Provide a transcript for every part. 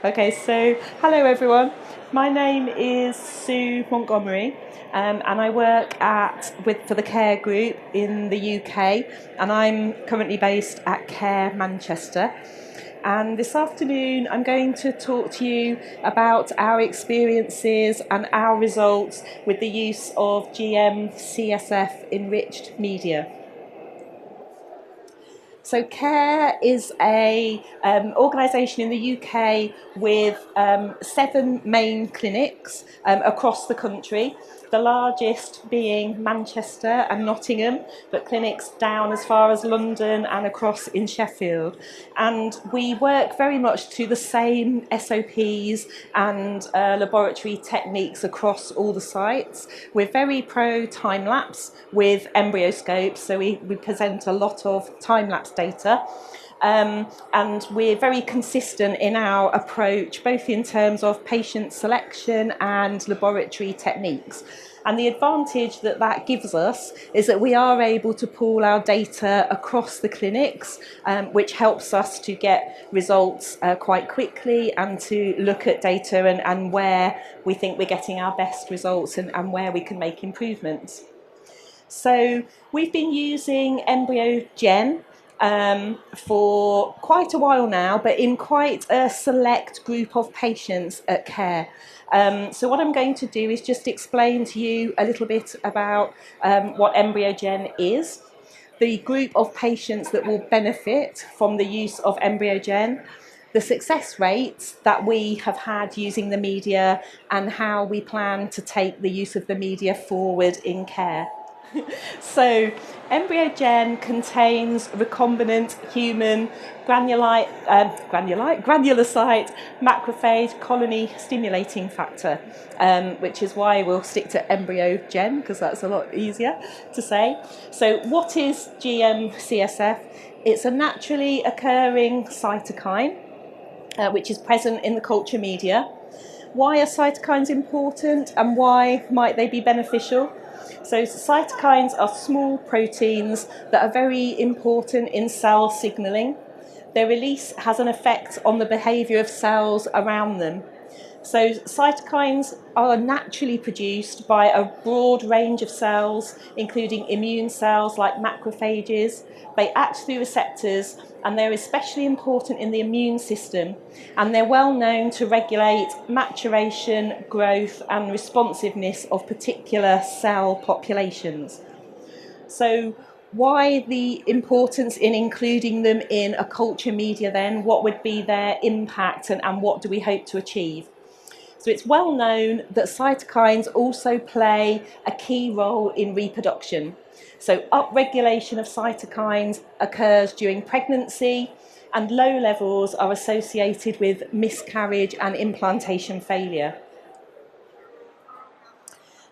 Okay, so hello everyone. My name is Sue Montgomery, and I work for the Care Group in the UK, and I'm currently based at Care Manchester. And this afternoon, I'm going to talk to you about our experiences and our results with the use of GM-CSF enriched media. So CARE is a organisation in the UK with 7 main clinics across the country, the largest being Manchester and Nottingham, but clinics down as far as London and across in Sheffield. And we work very much to the same SOPs and laboratory techniques across all the sites. We're very pro time-lapse with embryoscopes, so we present a lot of time-lapse data. And we're very consistent in our approach, both in terms of patient selection and laboratory techniques. And the advantage that gives us is that we are able to pool our data across the clinics, which helps us to get results quite quickly and to look at data and where we think we're getting our best results and where we can make improvements. So we've been using EmbryoGen for quite a while now, but in quite a select group of patients at Care. So what I'm going to do is just explain to you a little bit about what EmbryoGen is, the group of patients that will benefit from the use of EmbryoGen, the success rates that we have had using the media, and how we plan to take the use of the media forward in Care. So, EmbryoGen contains recombinant human granulocyte macrophage colony stimulating factor, which is why we'll stick to EmbryoGen because that's a lot easier to say. So, what is GM-CSF? It's a naturally occurring cytokine, which is present in the culture media. Why are cytokines important and why might they be beneficial? So cytokines are small proteins that are very important in cell signalling. Their release has an effect on the behaviour of cells around them. So cytokines are naturally produced by a broad range of cells, including immune cells like macrophages. They act through receptors, and they're especially important in the immune system, and they're well known to regulate maturation, growth and responsiveness of particular cell populations. So why the importance in including them in a culture media then? What would be their impact and what do we hope to achieve? So it's well known that cytokines also play a key role in reproduction. So upregulation of cytokines occurs during pregnancy, and low levels are associated with miscarriage and implantation failure.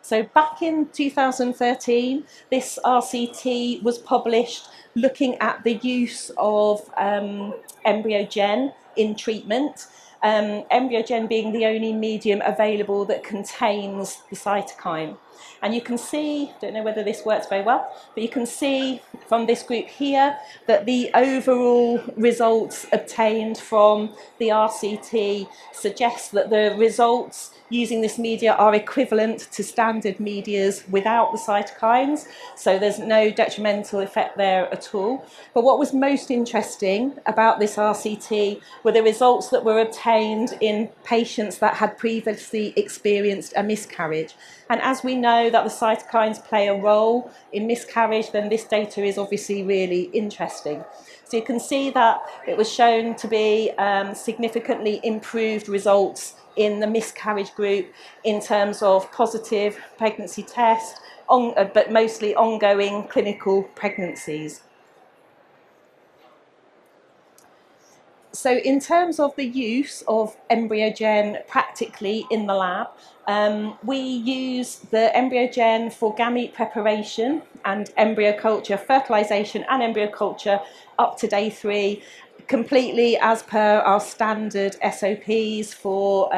So back in 2013, this RCT was published looking at the use of EmbryoGen in treatment. EmbryoGen being the only medium available that contains the cytokine. And you can see, don't know whether this works very well, but you can see from this group here that the overall results obtained from the RCT suggest that the results using this media are equivalent to standard medias without the cytokines, so there's no detrimental effect there at all. But what was most interesting about this RCT were the results that were obtained in patients that had previously experienced a miscarriage. And as we know that the cytokines play a role in miscarriage, then this data is obviously really interesting. So you can see that it was shown to be significantly improved results in the miscarriage group in terms of positive pregnancy test, but mostly ongoing clinical pregnancies. So in terms of the use of EmbryoGen practically in the lab, we use the EmbryoGen for gamete preparation and embryo culture, fertilisation and embryo culture up to day 3, completely as per our standard SOPs for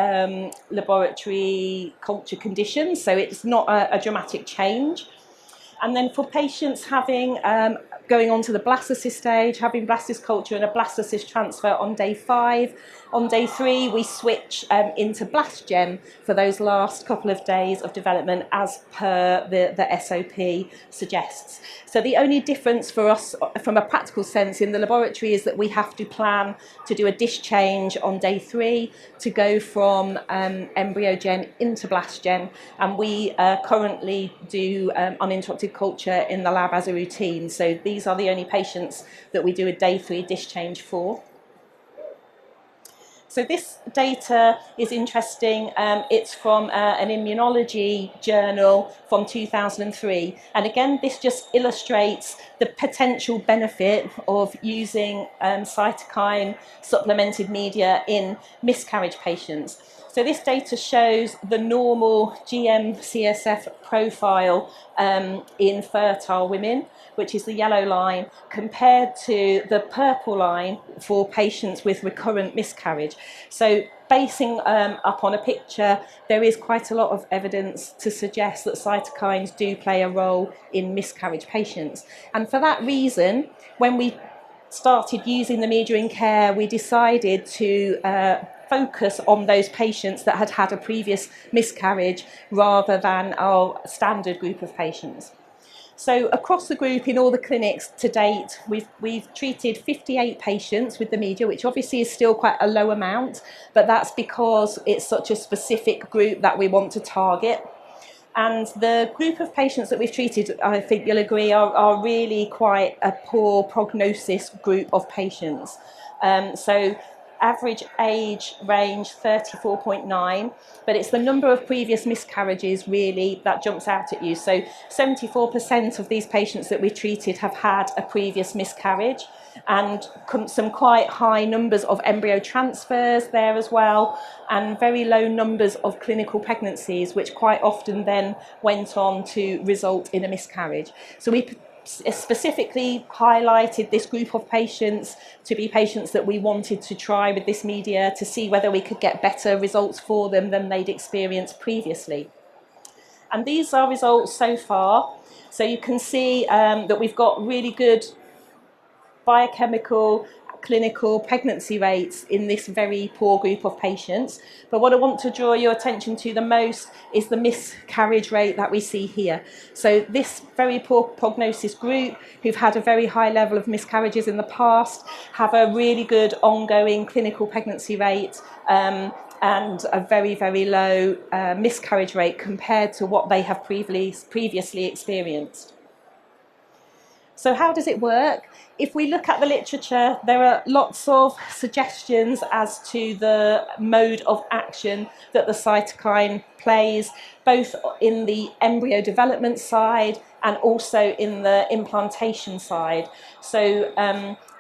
laboratory culture conditions, so it's not a dramatic change. And then for patients having going on to the blastocyst stage, having blastocyst culture and a blastocyst transfer on day 5. On day 3, we switch into EmbryoGen for those last couple of days of development as per the SOP suggests. So the only difference for us from a practical sense in the laboratory is that we have to plan to do a dish change on day 3 to go from EmbryoGen into ESHRE, and we currently do uninterrupted culture in the lab as a routine. So these are the only patients that we do a day 3 dish change for. So this data is interesting. It's from an immunology journal from 2003. And again, this just illustrates the potential benefit of using cytokine supplemented media in miscarriage patients. So this data shows the normal GM-CSF profile in fertile women, which is the yellow line, compared to the purple line for patients with recurrent miscarriage. So basing up on a picture, there is quite a lot of evidence to suggest that cytokines do play a role in miscarriage patients. And for that reason, when we started using the media in care, we decided to focus on those patients that had had a previous miscarriage rather than our standard group of patients. So across the group in all the clinics to date, we've treated 58 patients with the media, which obviously is still quite a low amount, but that's because it's such a specific group that we want to target. And the group of patients that we've treated, I think you'll agree, are really quite a poor prognosis group of patients. So average age range 34.9, but it's the number of previous miscarriages really that jumps out at you. So 74% of these patients that we treated have had a previous miscarriage, and some quite high numbers of embryo transfers there as well, and very low numbers of clinical pregnancies, which quite often then went on to result in a miscarriage. So we specifically highlighted this group of patients to be patients that we wanted to try with this media to see whether we could get better results for them than they'd experienced previously. And these are results so far. So you can see that we've got really good biochemical, clinical pregnancy rates in this very poor group of patients. But what I want to draw your attention to the most is the miscarriage rate that we see here. So this very poor prognosis group, who've had a very high level of miscarriages in the past, have a really good ongoing clinical pregnancy rate and a very, very low miscarriage rate compared to what they have previously experienced. So how does it work? If we look at the literature, there are lots of suggestions as to the mode of action that the cytokine plays, both in the embryo development side and also in the implantation side. So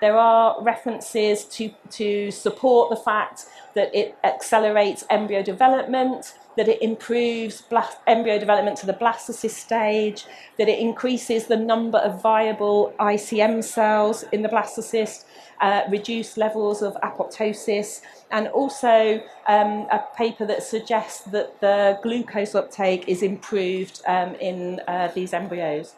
there are references to support the fact that it accelerates embryo development, that it improves embryo development to the blastocyst stage, that it increases the number of viable ICM cells in the blastocyst, reduced levels of apoptosis, and also a paper that suggests that the glucose uptake is improved in these embryos.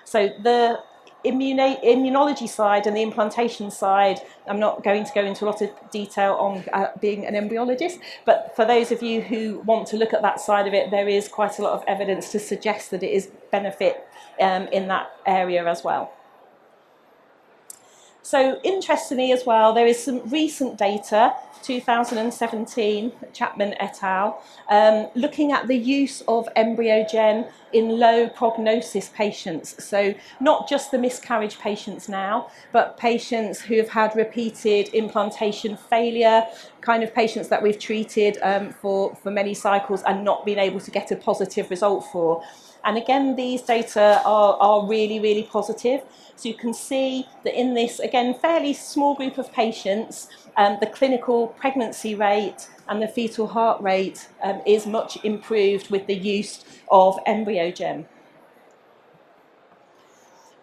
So the immunology side and the implantation side, I'm not going to go into a lot of detail on being an embryologist, but for those of you who want to look at that side of it, there is quite a lot of evidence to suggest that it is benefit in that area as well. So interestingly as well, there is some recent data, 2017, Chapman et al., looking at the use of EmbryoGen in low prognosis patients. So not just the miscarriage patients now, but patients who have had repeated implantation failure, kind of patients that we've treated for many cycles and not been able to get a positive result for. And again, these data are really, really positive. So you can see that in this, again, fairly small group of patients, the clinical pregnancy rate and the fetal heart rate is much improved with the use of EmbryoGen.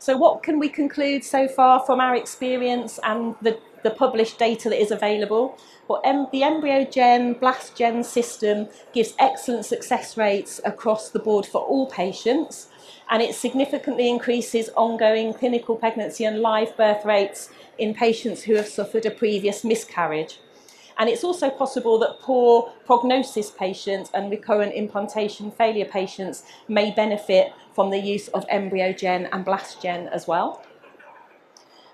So what can we conclude so far from our experience and the published data that is available? Well, the EmbryoGen, BlastGen system gives excellent success rates across the board for all patients, and it significantly increases ongoing clinical pregnancy and live birth rates in patients who have suffered a previous miscarriage. And it's also possible that poor prognosis patients and recurrent implantation failure patients may benefit from the use of EmbryoGen and BlastGen as well.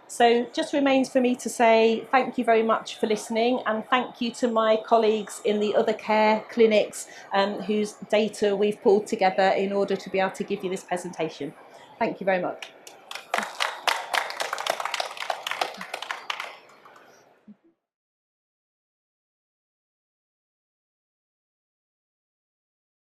So just remains for me to say thank you very much for listening, and thank you to my colleagues in the other care clinics whose data we've pulled together in order to be able to give you this presentation. Thank you very much.